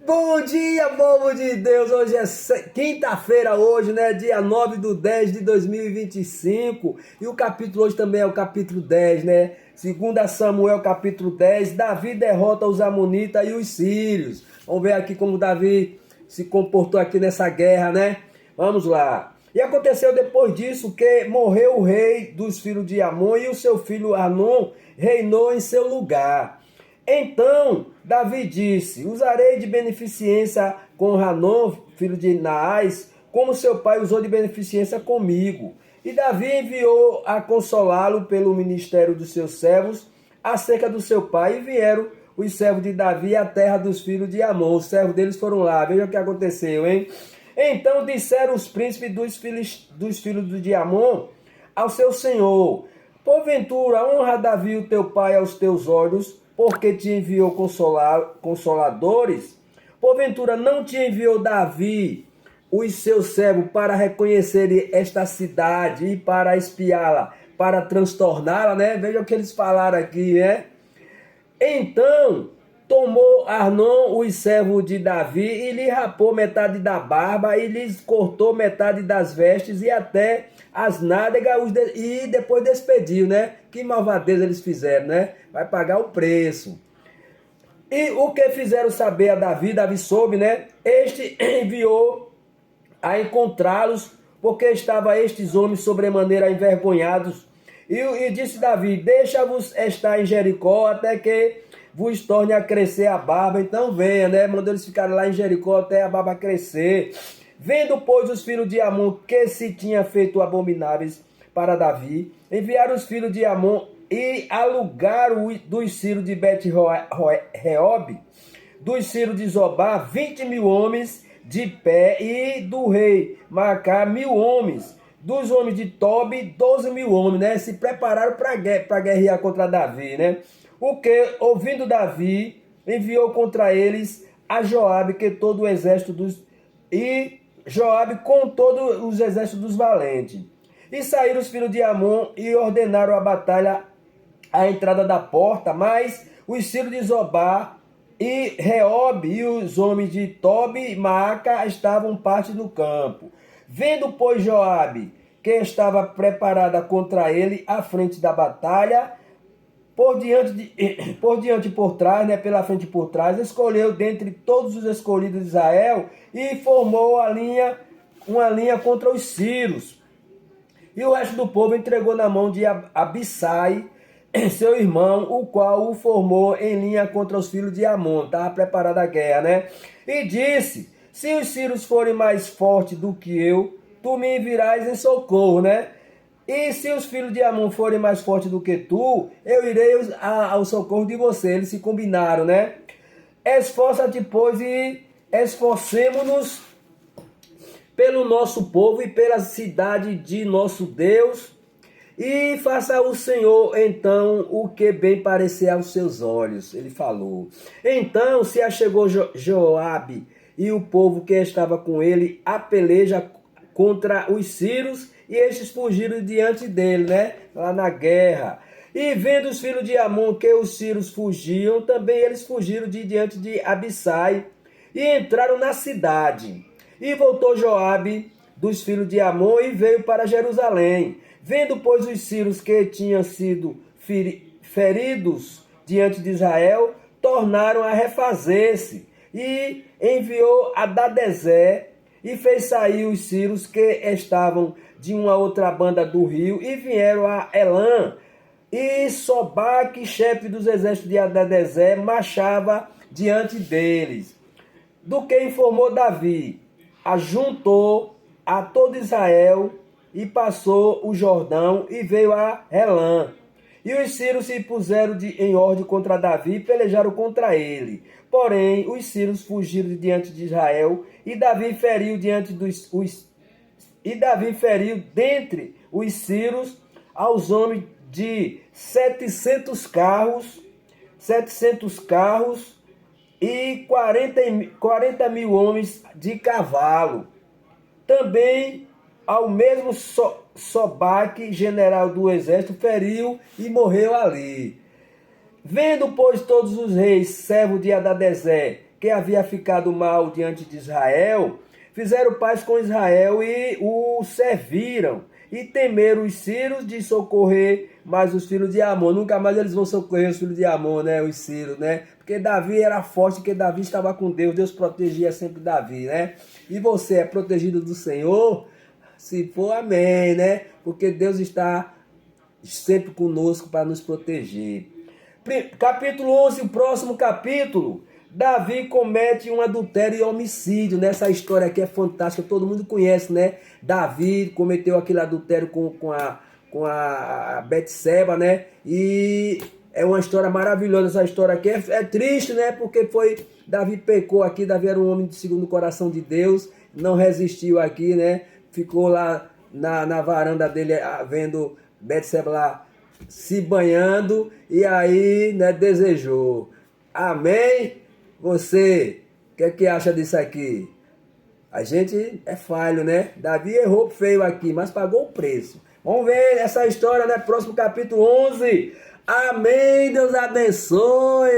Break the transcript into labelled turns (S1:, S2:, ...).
S1: Bom dia, povo de Deus! Hoje é quinta-feira, hoje, né? Dia 9/10/2025. E o capítulo hoje também é o capítulo 10, né? 2 Samuel, capítulo 10. Davi derrota os amonitas e os sírios. Vamos ver aqui como Davi se comportou aqui nessa guerra, né? Vamos lá. E aconteceu depois disso que morreu o rei dos filhos de Amon e o seu filho Anon reinou em seu lugar. Então Davi disse: usarei de beneficência com Hanon, filho de Naás, como seu pai usou de beneficência comigo. E Davi enviou a consolá-lo pelo ministério dos seus servos acerca do seu pai, e vieram os servos de Davi à terra dos filhos de Amon. Os servos deles foram lá, veja o que aconteceu, hein? Então disseram os príncipes dos filhos de Amon ao seu senhor: porventura honra Davi o teu pai aos teus olhos, porque te enviou consoladores? Porventura não te enviou Davi os seus servos para reconhecerem esta cidade e para espiá-la, para transtorná-la, né? Veja o que eles falaram aqui, né? Então tomou Arnon os servos de Davi e lhe rapou metade da barba e lhes cortou metade das vestes e até as nádegas e depois despediu, né? Que malvadeza eles fizeram, né? Vai pagar o preço. E o que fizeram saber a Davi, Davi soube, né? Este enviou a encontrá-los, porque estavam estes homens sobremaneira envergonhados. E disse Davi: deixa-vos estar em Jericó até que vos torne a crescer a barba. Então venha, né? Mandou eles ficarem lá em Jericó até a barba crescer. Vendo, pois, os filhos de Amon que se tinha feito abomináveis para Davi, enviaram os filhos de Amon e alugaram dos sírios de Bet-Reob, dos sírios de Zobá, 20.000 homens de pé, e do rei Macá 1.000 homens, dos homens de Tobi 12.000 homens, né? Se prepararam para guerrear contra Davi, né? O que, ouvindo Davi, enviou contra eles a Joabe, que todo o exército e Joabe com todos os exércitos dos valentes. E saíram os filhos de Amon e ordenaram a batalha à entrada da porta, mas os sírios de Zobá e Reob e os homens de Tobi e Maaca estavam parte do campo. Vendo, pois, Joabe que estava preparada contra ele à frente da batalha, por diante e por trás, né, pela frente e por trás, escolheu dentre todos os escolhidos de Israel e formou uma linha contra os sírios. E o resto do povo entregou na mão de Abissai, seu irmão, o qual o formou em linha contra os filhos de Amon. Estava preparada a guerra, né? E disse: se os sírios forem mais fortes do que eu, tu me virás em socorro, né? E se os filhos de Amon forem mais fortes do que tu, eu irei ao socorro de você. Eles se combinaram, né? Esforça-te, pois, e esforcemo-nos pelo nosso povo e pela cidade de nosso Deus, e faça o Senhor então o que bem parecer aos seus olhos. Ele falou. Então se achegou Joabe e o povo que estava com ele a peleja contra os sírios, e estes fugiram diante dele, né? Lá na guerra. E vendo os filhos de Amon que os sírios fugiam, também eles fugiram de diante de Abissai e entraram na cidade. E voltou Joabe dos filhos de Amon e veio para Jerusalém. Vendo, pois, os sírios que tinham sido feridos diante de Israel, tornaram a refazer-se. E enviou Adadezer e fez sair os sírios que estavam de uma outra banda do rio e vieram a Elã. E Sobaque, chefe dos exércitos de Adadezer, marchava diante deles. Do que informou Davi, ajuntou a todo Israel e passou o Jordão e veio a Elã. E os sírios se puseram em ordem contra Davi e pelejaram contra ele. Porém, os sírios fugiram diante de Israel e Davi feriu dentre os sírios aos homens de 700 carros e 40.000 homens de cavalo. Também ao mesmo Sobaque, general do exército, feriu e morreu ali. Vendo, pois, todos os reis, servos de Adadezer, que havia ficado mal diante de Israel, fizeram paz com Israel e o serviram. E temeram os sírios de socorrer mais os filhos de Amon. Nunca mais eles vão socorrer os filhos de Amon, né? Os sírios, né? Porque Davi era forte, porque Davi estava com Deus. Deus protegia sempre Davi, né? E você é protegido do Senhor? Se for, amém, né? Porque Deus está sempre conosco para nos proteger. Capítulo 11, o próximo capítulo. Davi comete um adultério e homicídio. Nessa história aqui é fantástica, todo mundo conhece, né? Davi cometeu aquele adultério com a Betseba, né? E é uma história maravilhosa. Essa história aqui é triste, né? Porque Davi pecou aqui. Davi era um homem segundo o coração de Deus, não resistiu aqui, né? Ficou lá na varanda dele vendo Betseba lá se banhando e aí, né, desejou. Amém? Você, o que acha disso aqui? A gente é falho, né? Davi errou feio aqui, mas pagou o preço. Vamos ver essa história, né? Próximo capítulo 11. Amém, Deus abençoe.